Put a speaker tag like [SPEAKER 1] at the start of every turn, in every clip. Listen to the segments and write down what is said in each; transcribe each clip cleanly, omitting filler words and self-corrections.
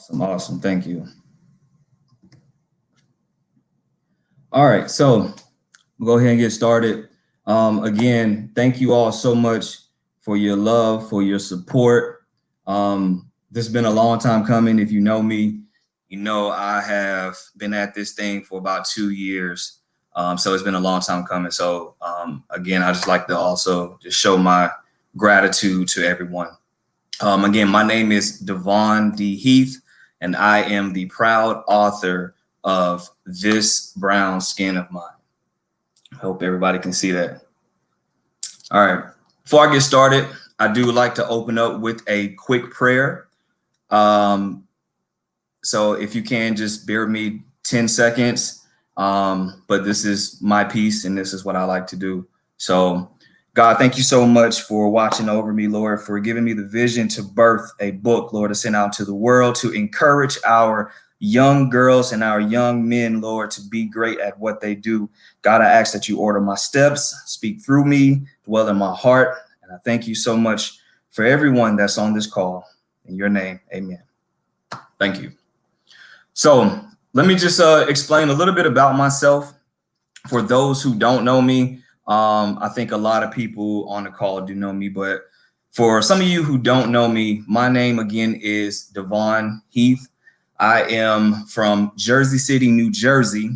[SPEAKER 1] Awesome, awesome. Thank you. All right, so we'll go ahead and get started. Again, thank you all so much for your love, for your support. This has been a long time coming. If you know me, you know I have been at this thing for about 2 years. So it's been a long time coming. So again, I just like to also just show my gratitude to everyone. Again, my name is Devon D. Heath, and I am the proud author of This Brown Skin of Mine. I hope everybody can see that. All right. Before I get started, I do like to open up with a quick prayer. So if you can just bear with me 10 seconds. But this is my piece and this is what I like to do. So God, thank you so much for watching over me, Lord, for giving me the vision to birth a book, Lord, to send out to the world, to encourage our young girls and our young men, Lord, to be great at what they do. God, I ask that you order my steps, speak through me, dwell in my heart. And I thank you so much for everyone that's on this call. In your name, amen. Thank you. So let me just explain a little bit about myself. For those who don't know me, I think a lot of people on the call do know me, but for some of you who don't know me, my name again is Devon Heath. I am from Jersey City, New Jersey,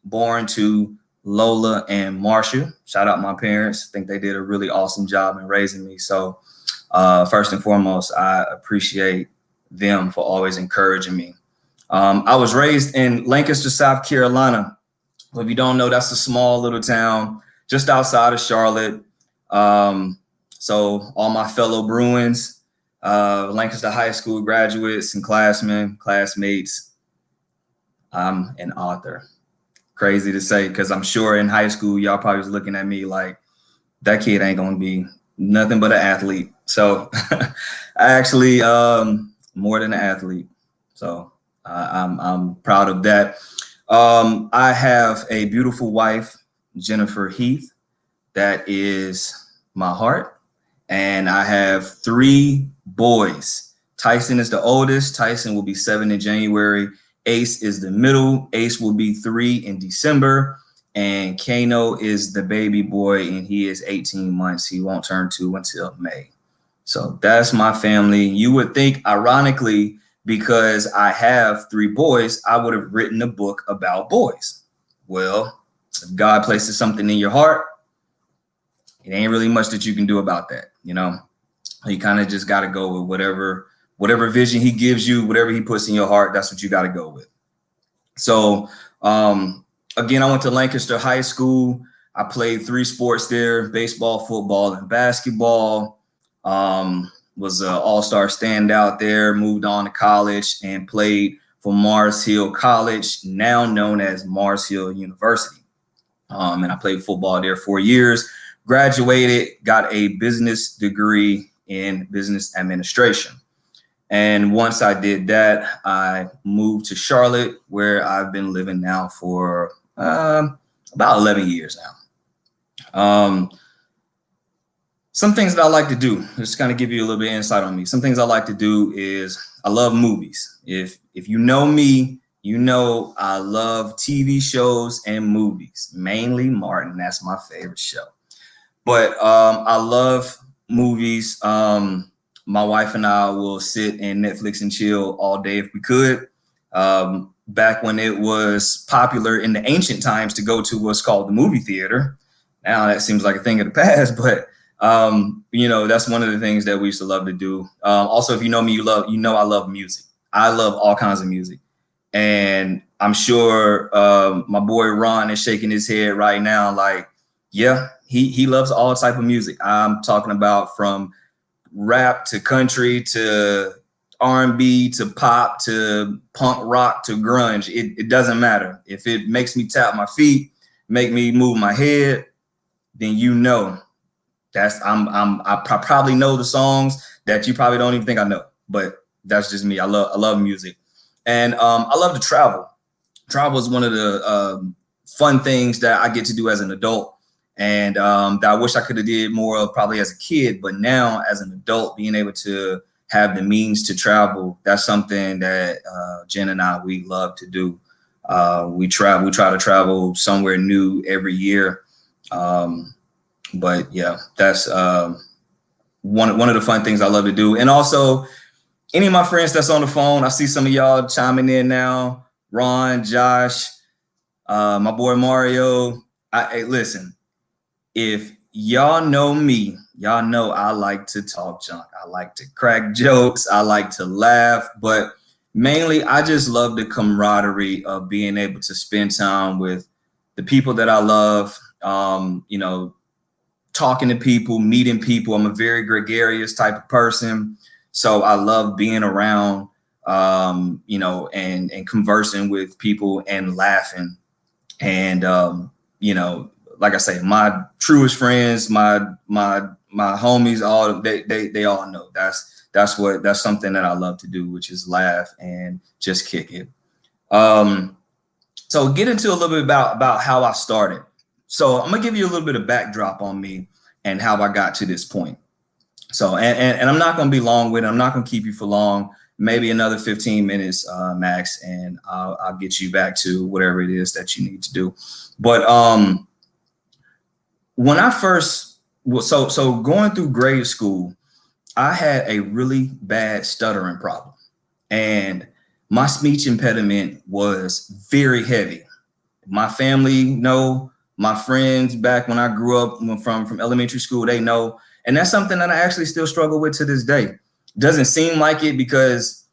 [SPEAKER 1] born to Lola and Marsha. Shout out my parents. I think they did a really awesome job in raising me. So first and foremost, I appreciate them for always encouraging me. I was raised in Lancaster, South Carolina. If you don't know, that's a small little town just outside of Charlotte. So all my fellow Bruins, Lancaster High School graduates and classmates, I'm an author. Crazy to say, because I'm sure in high school, y'all probably was looking at me like, that kid ain't going to be nothing but an athlete. So I actually more than an athlete. So I'm proud of that. I have a beautiful wife, Jennifer Heath, that is my heart. And I have 3 boys. Tyson is the oldest. Tyson will be 7 in January. Ace is the middle. Ace will be 3 in December. And Kano is the baby boy, and he is 18 months. He won't turn 2 until May. So that's my family. You would think, ironically, because I have 3 boys, I would have written a book about boys. Well, if God places something in your heart, it ain't really much that you can do about that. You know, you kind of just got to go with whatever vision he gives you, whatever he puts in your heart, that's what you got to go with. So, again, I went to Lancaster High School. I played 3 sports there: baseball, football, and basketball. Was an all-star standout there, moved on to college and played for Mars Hill College, now known as Mars Hill University. And I played football there 4 years, graduated, got a business degree in business administration. And once I did that, I moved to Charlotte, where I've been living now for about 11 years now. Some things that I like to do, just kind of give you a little bit of insight on me. Some things I like to do is I love movies. If you know me, you know I love TV shows and movies, mainly Martin. That's my favorite show. But I love movies. My wife and I will sit and Netflix and chill all day if we could. Back when it was popular in the ancient times to go to what's called the movie theater. Now that seems like a thing of the past, but you know, that's one of the things that we used to love to do. Also, if you know me, you know I love music. I love all kinds of music. And I'm sure my boy Ron is shaking his head right now like, yeah, he loves all type of music. I'm talking about from rap to country to R&B to pop to punk rock to grunge. It doesn't matter. If it makes me tap my feet, make me move my head, then you know that's I probably know the songs that you probably don't even think I know, but that's just me. I love music, and I love to travel. Travel is one of the fun things that I get to do as an adult, and that I wish I could have did more of probably as a kid. But now as an adult, being able to have the means to travel, that's something that Jen and I, we love to do. We try to travel somewhere new every year. But yeah, that's one of the fun things I love to do. And also, any of my friends that's on the phone, I see some of y'all chiming in now. Ron, Josh, my boy Mario. Hey, listen, if y'all know me, y'all know I like to talk junk. I like to crack jokes. I like to laugh. But mainly, I just love the camaraderie of being able to spend time with the people that I love, you know, talking to people, meeting people. I'm a very gregarious type of person. So I love being around, you know, and conversing with people and laughing. And, you know, like I say, my truest friends, my homies, all they all know that's something that I love to do, which is laugh and just kick it. So get into a little bit about how I started. So I'm gonna give you a little bit of backdrop on me and how I got to this point. So, and I'm not going to be long with it. I'm not going to keep you for long, maybe another 15 minutes max, and I'll get you back to whatever it is that you need to do. But when I first, so going through grade school, I had a really bad stuttering problem, and my speech impediment was very heavy. My family know, my friends back when I grew up from elementary school, they know. And that's something that I actually still struggle with to this day. Doesn't seem like it because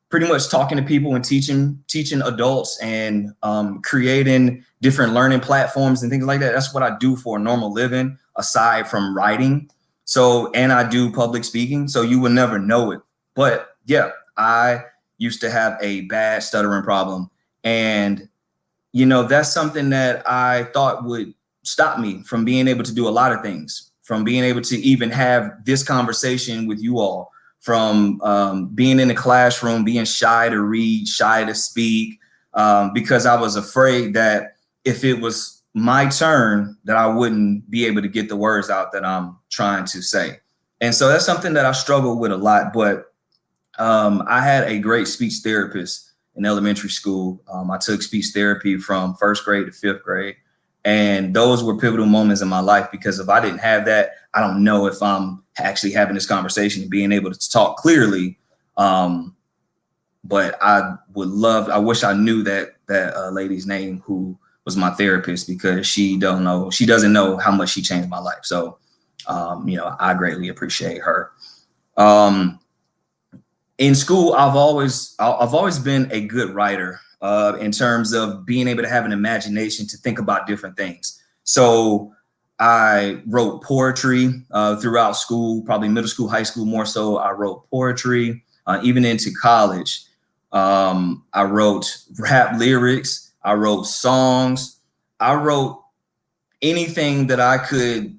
[SPEAKER 1] pretty much talking to people and teaching adults and creating different learning platforms and things like that. That's what I do for a normal living aside from writing. So, and I do public speaking. So you will never know it. But yeah, I used to have a bad stuttering problem. And, you know, that's something that I thought would stop me from being able to do a lot of things, from being able to even have this conversation with you all, from being in the classroom, being shy to read, shy to speak, because I was afraid that if it was my turn, that I wouldn't be able to get the words out that I'm trying to say. And so that's something that I struggle with a lot. But I had a great speech therapist in elementary school. I took speech therapy from 1st grade to 5th grade. And those were pivotal moments in my life, because if I didn't have that, I don't know if I'm actually having this conversation and being able to talk clearly. But I wish I knew that lady's name who was my therapist, because she doesn't know how much she changed my life. So, you know, I greatly appreciate her. In school, I've always been a good writer. In terms of being able to have an imagination to think about different things. So I wrote poetry throughout school, probably middle school, high school more so. I wrote poetry, even into college. I wrote rap lyrics. I wrote songs. I wrote anything that I could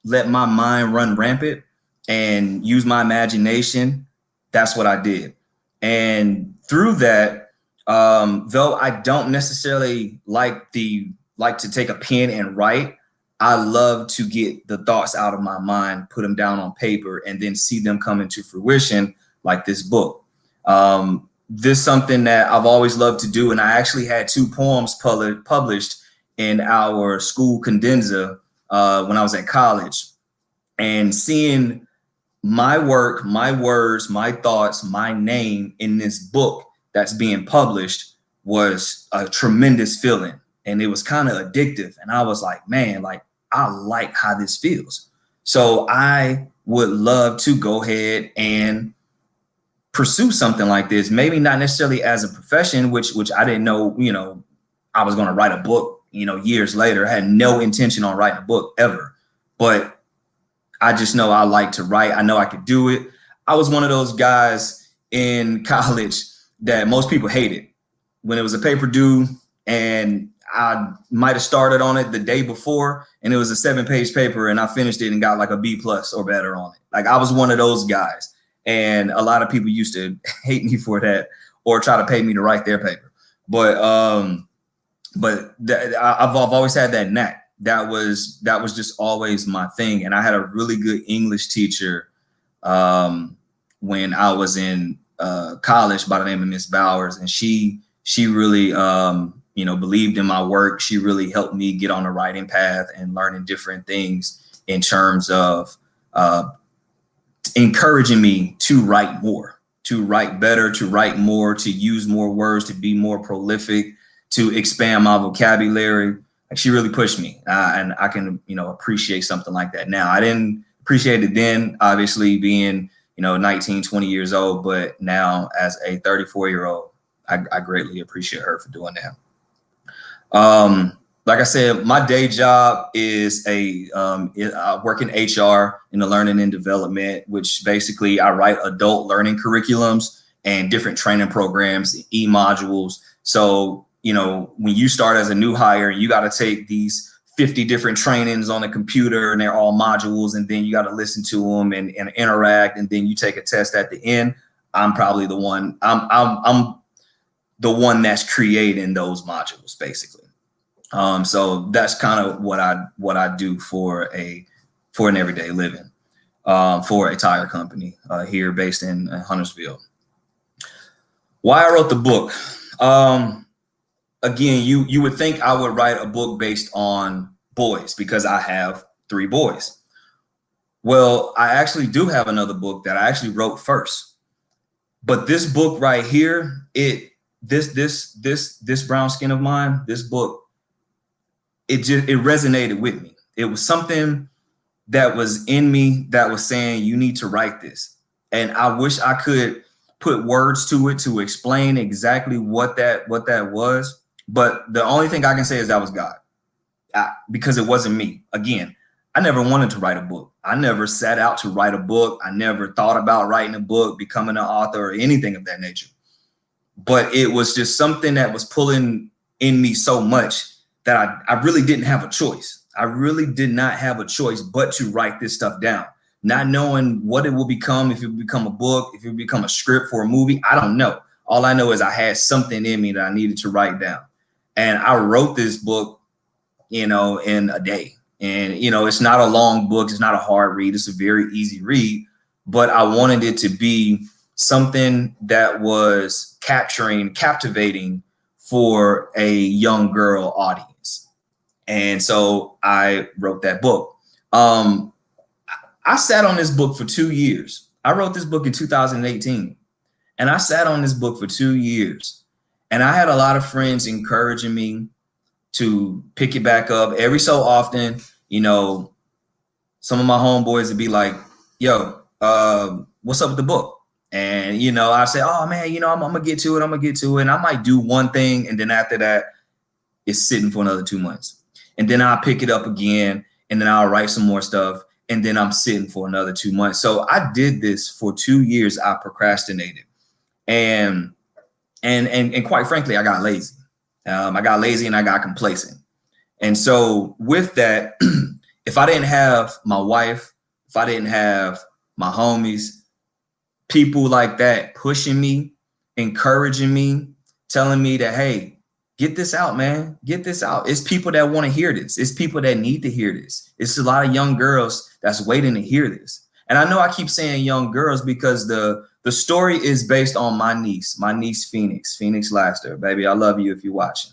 [SPEAKER 1] let my mind run rampant and use my imagination. That's what I did. And through that, though I don't necessarily like to take a pen and write, I love to get the thoughts out of my mind, put them down on paper, and then see them come into fruition, like this book. This is something that I've always loved to do, and I actually had 2 poems published in our school cadenza when I was at college. And seeing my work, my words, my thoughts, my name in this book that's being published was a tremendous feeling, and it was kind of addictive. And I was like, man, like, I like how this feels. So I would love to go ahead and pursue something like this, maybe not necessarily as a profession, which I didn't know, you know, I was going to write a book, you know, years later. I had no intention on writing a book ever, but I just know I like to write. I know I could do it. I was one of those guys in college that most people hated when it was a paper due, and I might have started on it the day before, and it was a 7-page paper, and I finished it and got like a B+ or better on it. Like, I was one of those guys, and a lot of people used to hate me for that or try to pay me to write their paper. But I've always had that knack. That was just always my thing. And I had a really good English teacher when I was in college by the name of Miss Bowers, and she really believed in my work. She really helped me get on the writing path and learning different things in terms of encouraging me to write more, to write better, to write more, to use more words, to be more prolific, to expand my vocabulary. Like, she really pushed me, and I can, appreciate something like that now. I didn't appreciate it then, obviously being, 19, 20 years old, but now as a 34-year-old, I greatly appreciate her for doing that. Like I said, my day job is I work in HR in the learning and development, which basically I write adult learning curriculums and different training programs, e-modules. So, when you start as a new hire, you got to take these 50 different trainings on a computer, and they're all modules, and then you got to listen to them and interact, and then you take a test at the end. I'm probably the one. I'm the one that's creating those modules, basically. So that's kind of what I do for an everyday living for a tire company here based in Huntersville. Why I wrote the book. Again, you would think I would write a book based on boys because I have 3 boys. Well, I actually do have another book that I actually wrote first. But this book right here, this brown skin of mine, this book, it resonated with me. It was something that was in me that was saying, you need to write this. And I wish I could put words to it to explain exactly what that was. But the only thing I can say is that was God, because it wasn't me. Again, I never wanted to write a book. I never set out to write a book. I never thought about writing a book, becoming an author, or anything of that nature. But it was just something that was pulling in me so much that I really didn't have a choice. I really did not have a choice but to write this stuff down, not knowing what it will become, if it will become a book, if it will become a script for a movie. I don't know. All I know is I had something in me that I needed to write down. And I wrote this book, in a day. And, it's not a long book. It's not a hard read. It's a very easy read. But I wanted it to be something that was captivating for a young girl audience. And so I wrote that book. I sat on this book for 2 years. I wrote this book in 2018. And I sat on this book for 2 years. And I had a lot of friends encouraging me to pick it back up. Every so often, some of my homeboys would be like, yo, what's up with the book? And, I say, oh, man, I'm going to get to it. I'm going to get to it. And I might do one thing. And then after that, it's sitting for another 2 months. And then I'll pick it up again. And then I'll write some more stuff. And then I'm sitting for another 2 months. So I did this for 2 years. I procrastinated. And quite frankly, I got lazy. I got lazy and I got complacent. And so with that, if I didn't have my wife, if I didn't have my homies, people like that pushing me, encouraging me, telling me that, hey, get this out, man, get this out. It's people that want to hear this. It's people that need to hear this. It's a lot of young girls that's waiting to hear this. And I know I keep saying young girls because the story is based on my niece Phoenix Laster. Baby, I love you if you're watching.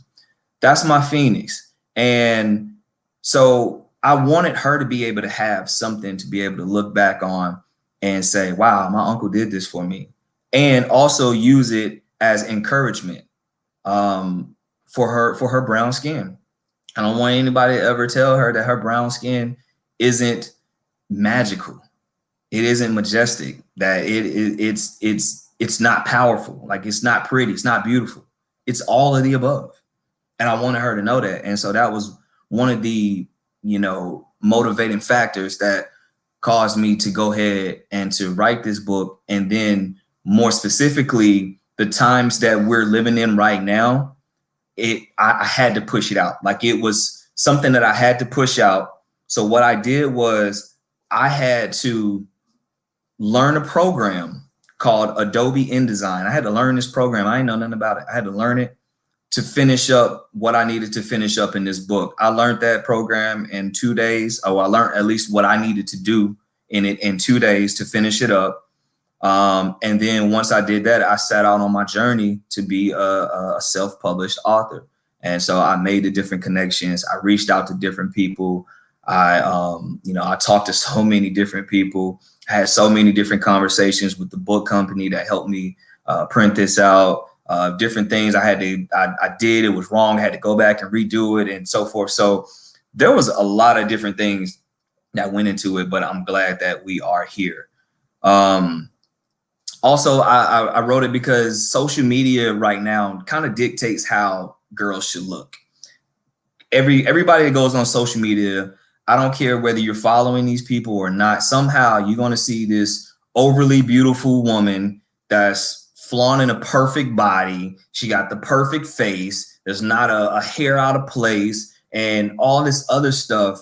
[SPEAKER 1] That's my Phoenix. And so I wanted her to be able to have something to be able to look back on and say, wow, my uncle did this for me. And also use it as encouragement for her brown skin. I don't want anybody to ever tell her that her brown skin isn't magical. It isn't majestic, that it's not powerful. Like, it's not pretty. It's not beautiful. It's all of the above. And I wanted her to know that. And so that was one of the, motivating factors that caused me to go ahead and to write this book. And then more specifically, the times that we're living in right now, I had to push it out. Like, it was something that I had to push out. So what I did was I had to learn a program called Adobe InDesign. I had to learn this program. I didn't know nothing about it. I had to learn it to finish up what I needed to finish up in this book. I learned that program in 2 days. I learned at least what I needed to do in it in 2 days to finish it up. And then once I did that, I set out on my journey to be a self-published author. And so I made the different connections. I reached out to different people. I talked to so many different people. I had so many different conversations with the book company that helped me print this out. Different things I did, it was wrong. I had to go back and redo it and so forth. So there was a lot of different things that went into it, but I'm glad that we are here. Also, I wrote it because social media right now kind of dictates how girls should look. Everybody that goes on social media, I don't care whether you're following these people or not, somehow you're going to see this overly beautiful woman that's flaunting a perfect body. She got the perfect face. There's not a hair out of place and all this other stuff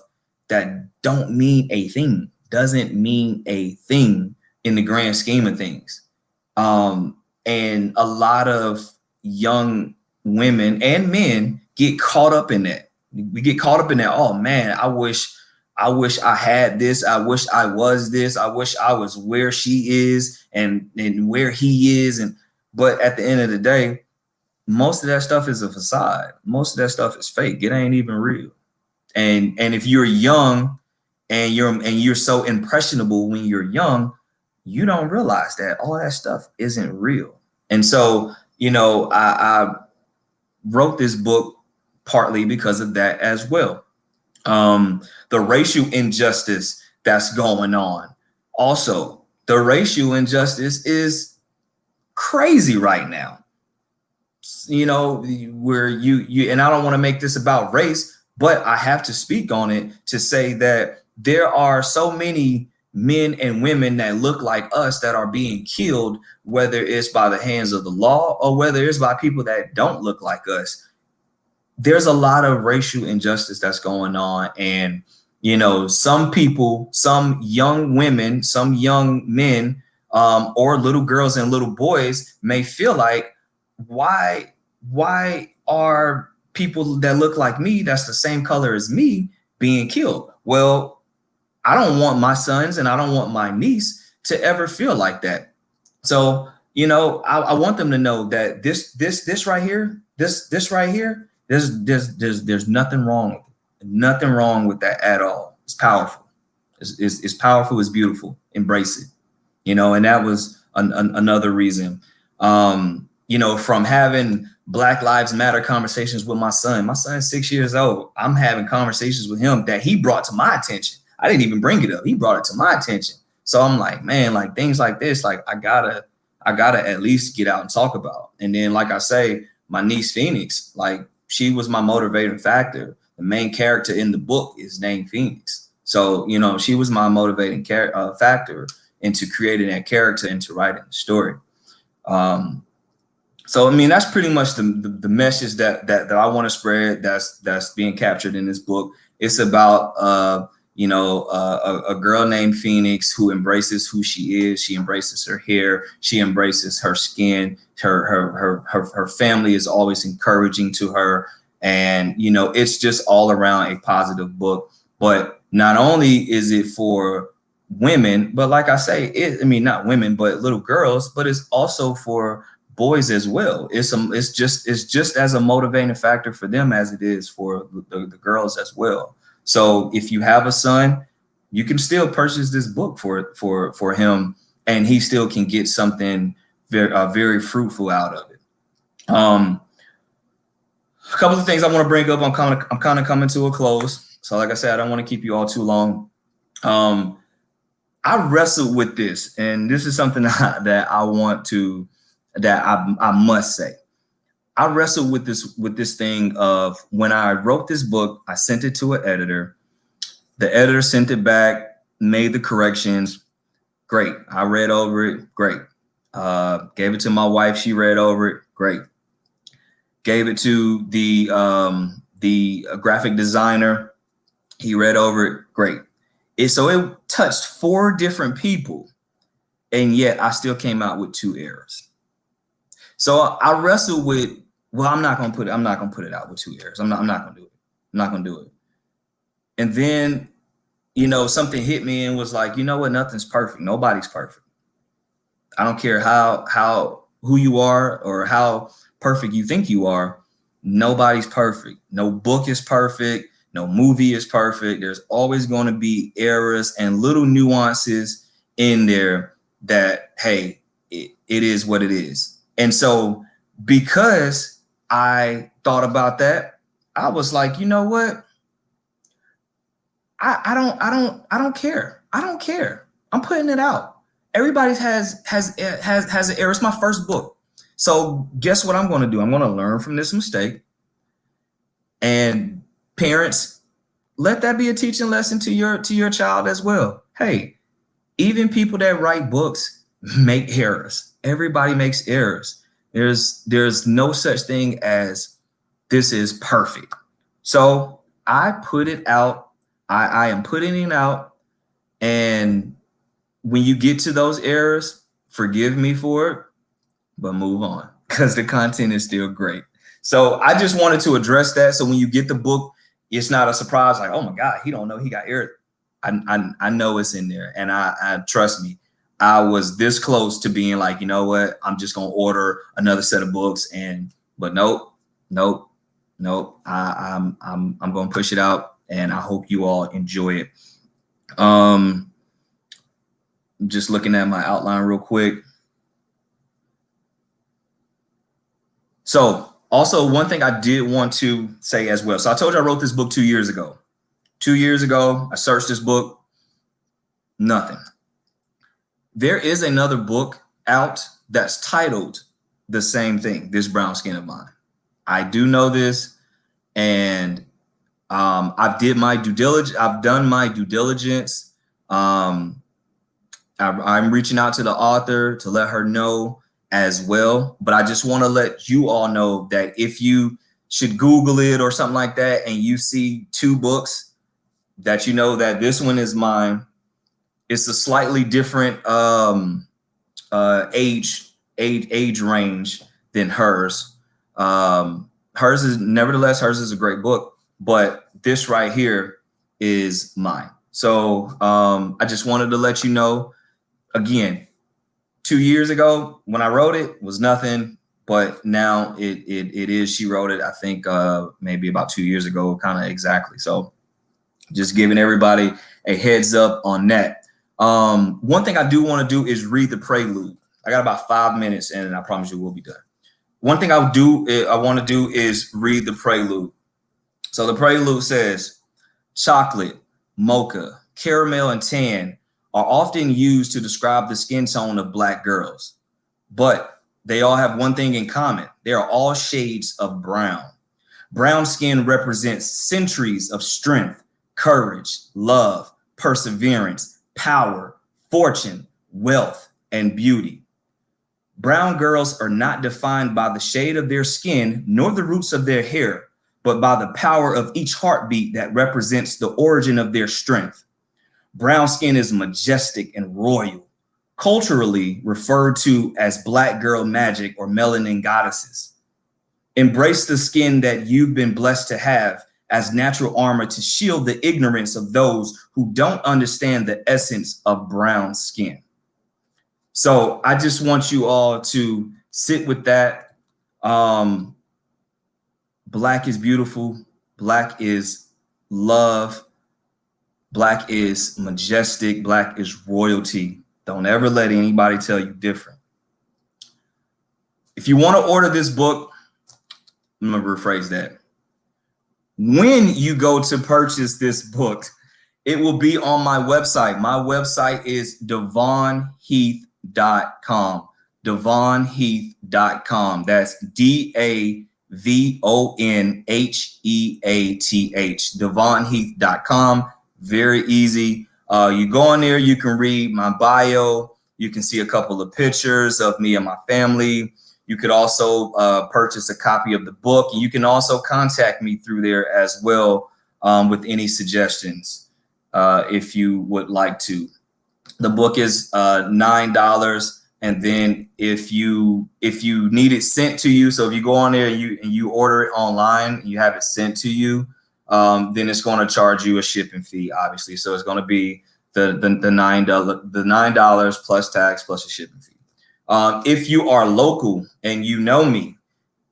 [SPEAKER 1] that don't mean a thing, doesn't mean a thing in the grand scheme of things. And a lot of young women and men get caught up in that. We get caught up in that. Oh man, I wish I had this. I wish I was this. I wish I was where she is and where he is. But at the end of the day, most of that stuff is a facade. Most of that stuff is fake. It ain't even real. And if you're young and you're so impressionable when you're young, you don't realize that all that stuff isn't real. And so, I wrote this book partly because of that as well. The racial injustice that's going on. Also, the racial injustice is crazy right now. Where you and I don't want to make this about race, but I have to speak on it to say that there are so many men and women that look like us that are being killed, whether it's by the hands of the law or whether it's by people that don't look like us. There's a lot of racial injustice that's going on. And, some people, some young women, some young men, or little girls and little boys may feel like, why are people that look like me, that's the same color as me, being killed? Well, I don't want my sons and I don't want my niece to ever feel like that. So, I want them to know that this right here, this right here, there's nothing wrong with it. Nothing wrong with that at all. It's powerful. It's powerful. It's beautiful. Embrace it. And that was another reason. From having Black Lives Matter conversations with my son. My son's 6 years old. I'm having conversations with him that he brought to my attention. I didn't even bring it up. He brought it to my attention. So I'm like, man, like things like this, like I gotta at least get out and talk about. And then, like I say, my niece Phoenix, like she was my motivating factor. The main character in the book is named Phoenix. So, she was my motivating factor into creating that character, into writing the story. So, that's pretty much the message that I want to spread. That's being captured in this book. It's about, a girl named Phoenix who embraces who she is. She embraces her hair. She embraces her skin. Her family is always encouraging to her. And, it's just all around a positive book. But not only is it for women, but like I say, not women, but little girls, but it's also for boys as well. It's just as a motivating factor for them as it is for the girls as well. So if you have a son, you can still purchase this book for him, and he still can get something very fruitful out of it. A couple of things I want to bring up. I'm kind of coming to a close. So like I said, I don't want to keep you all too long. I wrestled with this, and this is something that I must say. I wrestled with this thing of when I wrote this book, I sent it to an editor. The editor sent it back, made the corrections. Great. I read over it. Great. Gave it to my wife. She read over it. Great. Gave it to the graphic designer. He read over it. Great. So it touched 4 different people, and yet I still came out with 2 errors. So I wrestled with, well, I'm not gonna put it out with 2 errors. I'm not gonna do it. I'm not gonna do it. And then, something hit me and was like, you know what? Nothing's perfect. Nobody's perfect. I don't care who you are or how perfect you think you are. Nobody's perfect. No book is perfect. No movie is perfect. There's always going to be errors and little nuances in there that, hey, it is what it is. And so because I thought about that, I was like, you know what? I don't care. I don't care. I'm putting it out. Everybody has an error. It's my first book. So guess what I'm going to do? I'm going to learn from this mistake. And parents, let that be a teaching lesson to your child as well. Hey, even people that write books make errors. Everybody makes errors. There's no such thing as this is perfect. So I put it out. I am putting it out. And when you get to those errors, forgive me for it, but move on because the content is still great. So I just wanted to address that. So when you get the book, it's not a surprise like, oh my God, he don't know he got errors. I know it's in there. And I trust me, I was this close to being like, you know what, I'm just going to order another set of books. But nope. I'm going to push it out. And I hope you all enjoy it. Just looking at my outline real quick. So also one thing I did want to say as well. So I told you I wrote this book 2 years ago. 2 years ago, I searched this book, nothing. There is another book out that's titled the same thing, This Brown Skin of Mine. I do know this, and I've done my due diligence. I'm reaching out to the author to let her know as well. But I just want to let you all know that if you should Google it or something like that, and you see two books, that you know that this one is mine. It's a slightly different age range than hers. Hers is a great book. But this right here is mine. So I just wanted to let you know, again, 2 years ago when I wrote it was nothing, but now it is. She wrote it, I think, maybe about 2 years ago, kind of exactly. So just giving everybody a heads up on that. One thing I do want to do is read the prelude. I got about 5 minutes and I promise you we'll be done. One thing I want to do is read the prelude. So the prelude says, chocolate, mocha, caramel, and tan are often used to describe the skin tone of Black girls, but they all have one thing in common. They are all shades of brown. Brown skin represents centuries of strength, courage, love, perseverance, power, fortune, wealth, and beauty. Brown girls are not defined by the shade of their skin nor the roots of their hair, but by the power of each heartbeat that represents the origin of their strength. Brown skin is majestic and royal, culturally referred to as Black girl magic or melanin goddesses. Embrace the skin that you've been blessed to have as natural armor to shield the ignorance of those who don't understand the essence of brown skin. So I just want you all to sit with that. Black is beautiful. Black is love. Black is majestic. Black is royalty. Don't ever let anybody tell you different. If you want to order this book, I'm going to rephrase that. When you go to purchase this book, it will be on my website. My website is devonheath.com. devonheath.com. That's DAVONHEATH. devonheath.com. Very easy. You go on there, you can read my bio. You can see a couple of pictures of me and my family. You could also purchase a copy of the book, and you can also contact me through there as well with any suggestions if you would like to. The book is $9. And then if you need it sent to you, so if you go on there and you order it online, and you have it sent to you, then it's going to charge you a shipping fee, obviously. So it's going to be the $9 plus tax plus a shipping fee. If you are local and you know me,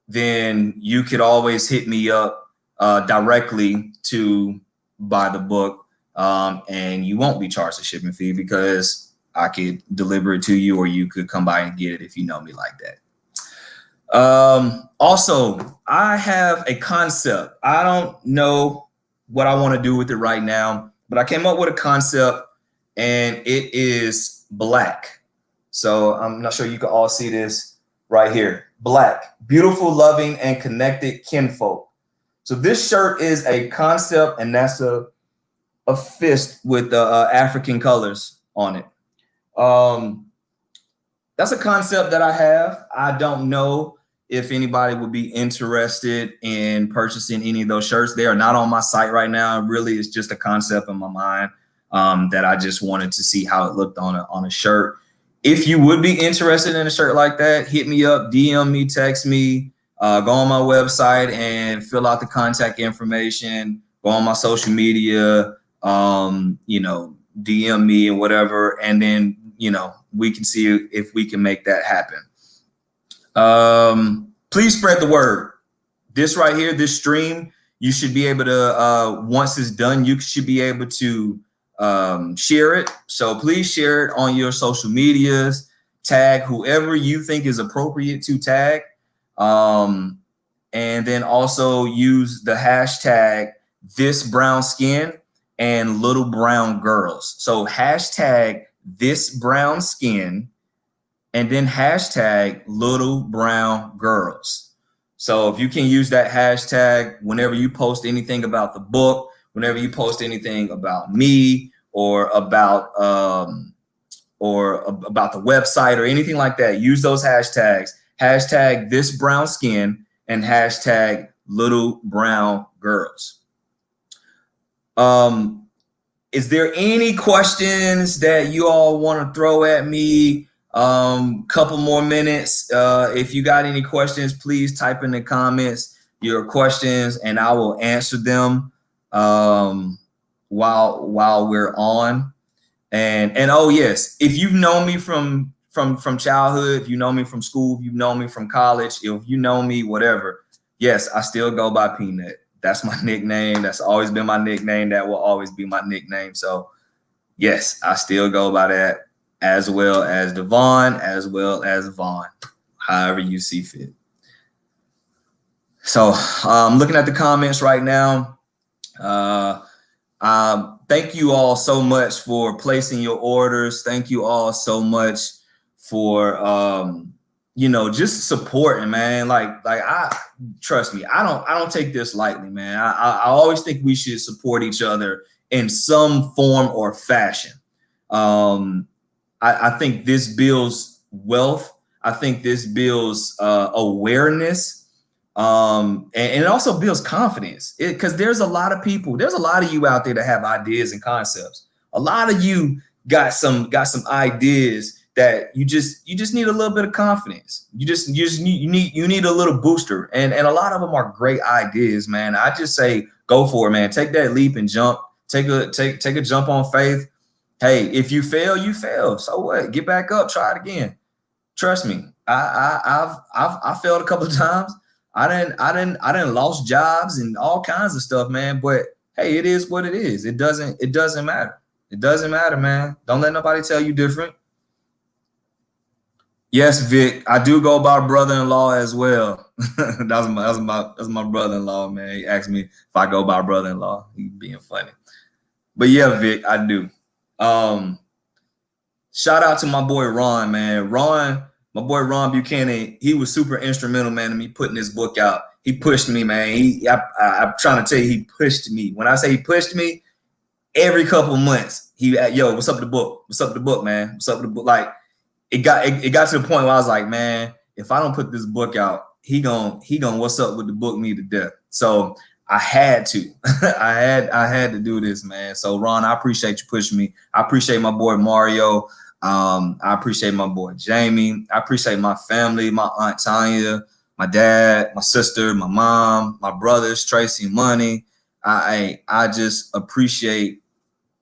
[SPEAKER 1] then you could always hit me up directly to buy the book, and you won't be charged a shipping fee because I could deliver it to you, or you could come by and get it if you know me like that. Also, I have a concept. I don't know what I want to do with it right now, but I came up with a concept, and it is black. So I'm not sure you can all see this right here. Black, beautiful, loving, and connected kinfolk. So this shirt is a concept, and that's a fist with the African colors on it. That's a concept that I have. I don't know if anybody would be interested in purchasing any of those shirts. They are not on my site right now. Really, it's just a concept in my mind that I just wanted to see how it looked on a shirt. If you would be interested in a shirt like that, hit me up, DM me, text me, go on my website and fill out the contact information, go on my social media, DM me and whatever. And then, we can see if we can make that happen. Please spread the word. This right here, this stream, you should be able to, once it's done, you should be able to share it. So please share it on your social medias, tag whoever you think is appropriate to tag. And then also use the hashtag this brown skin and little brown girls. So hashtag this brown skin and then hashtag little brown girls. So if you can use that hashtag whenever you post anything about the book, whenever you post anything about me or about the website or anything like that, use those hashtags. Hashtag this brown skin and hashtag little brown girls. Is there any questions that you all want to throw at me? Couple more minutes. If you got any questions, please type in the comments your questions and I will answer them while we're on. And oh yes, if you've known me from childhood, if you know me from school, if you know me from college, if you know me, whatever, yes, I still go by Peanut. That's my nickname. That's always been my nickname. That will always be my nickname. So yes, I still go by that, as well as Devon, as well as Vaughn, however you see fit. So I'm looking at the comments right now. Thank you all so much for placing your orders. Thank you all so much for just supporting, man. Like I trust me, I don't take this lightly, man. I always think we should support each other in some form or fashion. I think this builds wealth. I think this builds awareness. And it also builds confidence, because there's a lot of people, there's a lot of you out there that have ideas and concepts. A lot of you got some ideas that you just need a little bit of confidence. You need a little booster, and a lot of them are great ideas, man. I just say go for it, man. Take that leap and jump. Take a jump on faith. Hey, if you fail, you fail. So what? Get back up. Try it again. Trust me. I've failed a couple of times. I didn't lost jobs and all kinds of stuff, man. But hey, it is what it is. It doesn't matter. It doesn't matter, man. Don't let nobody tell you different. Yes, Vic, I do go by brother-in-law as well. That's my brother-in-law, man. He asked me if I go by brother-in-law. He being funny. But yeah, Vic, I do. Shout out to my boy Ron, man. My boy Ron Buchanan, he was super instrumental, man, in me putting this book out. He pushed me, man. I'm trying to tell you, he pushed me. When I say he pushed me, every couple months, yo, what's up with the book? What's up with the book, man? What's up with the book? Like, it got to the point where I was like, man, if I don't put this book out, he gon' what's up with the book me to death. So I had to. I had to do this, man. So Ron, I appreciate you pushing me. I appreciate my boy Mario. I appreciate my boy Jamie. I appreciate my family, my Aunt Tanya, my dad, my sister, my mom, my brothers, Tracy, Money. I just appreciate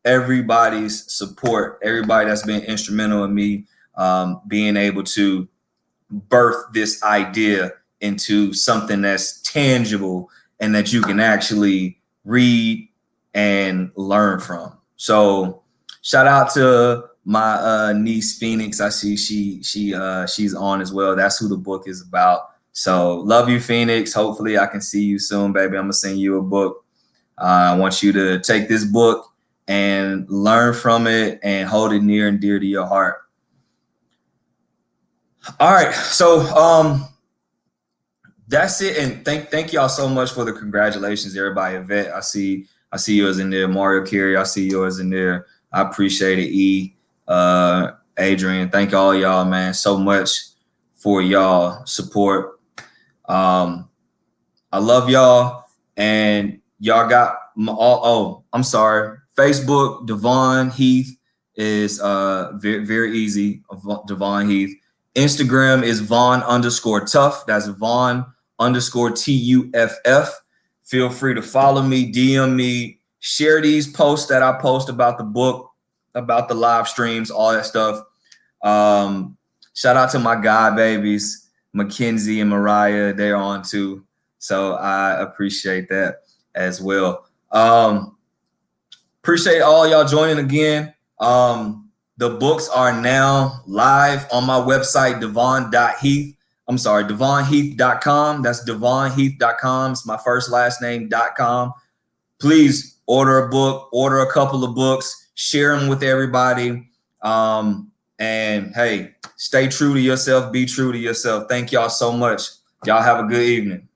[SPEAKER 1] everybody's support, everybody that's been instrumental in me being able to birth this idea into something that's tangible and that you can actually read and learn from. So shout out to my niece Phoenix. I see she's on as well. That's who the book is about. So love you, Phoenix. Hopefully I can see you soon, baby. I'm gonna send you a book. I want you to take this book and learn from it and hold it near and dear to your heart. All right, so that's it, and thank y'all so much for the congratulations, everybody. Yvette, I see yours in there. Mario Carey, I see yours in there. I appreciate it. Adrian, thank all y'all, man, so much for y'all support. I love y'all, and y'all got I'm sorry. Facebook, Devon Heath is very, very easy. Devon Heath. Instagram is Vaughn_tough. That's Vaughn_TUFF. Feel free to follow me, DM me, share these posts that I post about the book, about the live streams, all that stuff. Shout out to my god babies, Mackenzie and Mariah. They're on too. So I appreciate that as well. Appreciate all y'all joining again. The books are now live on my website, devonheath. I'm sorry, devonheath.com. That's devonheath.com. It's my first last name.com. Please order a book, order a couple of books, share them with everybody. And hey, stay true to yourself, be true to yourself. Thank y'all so much. Y'all have a good evening.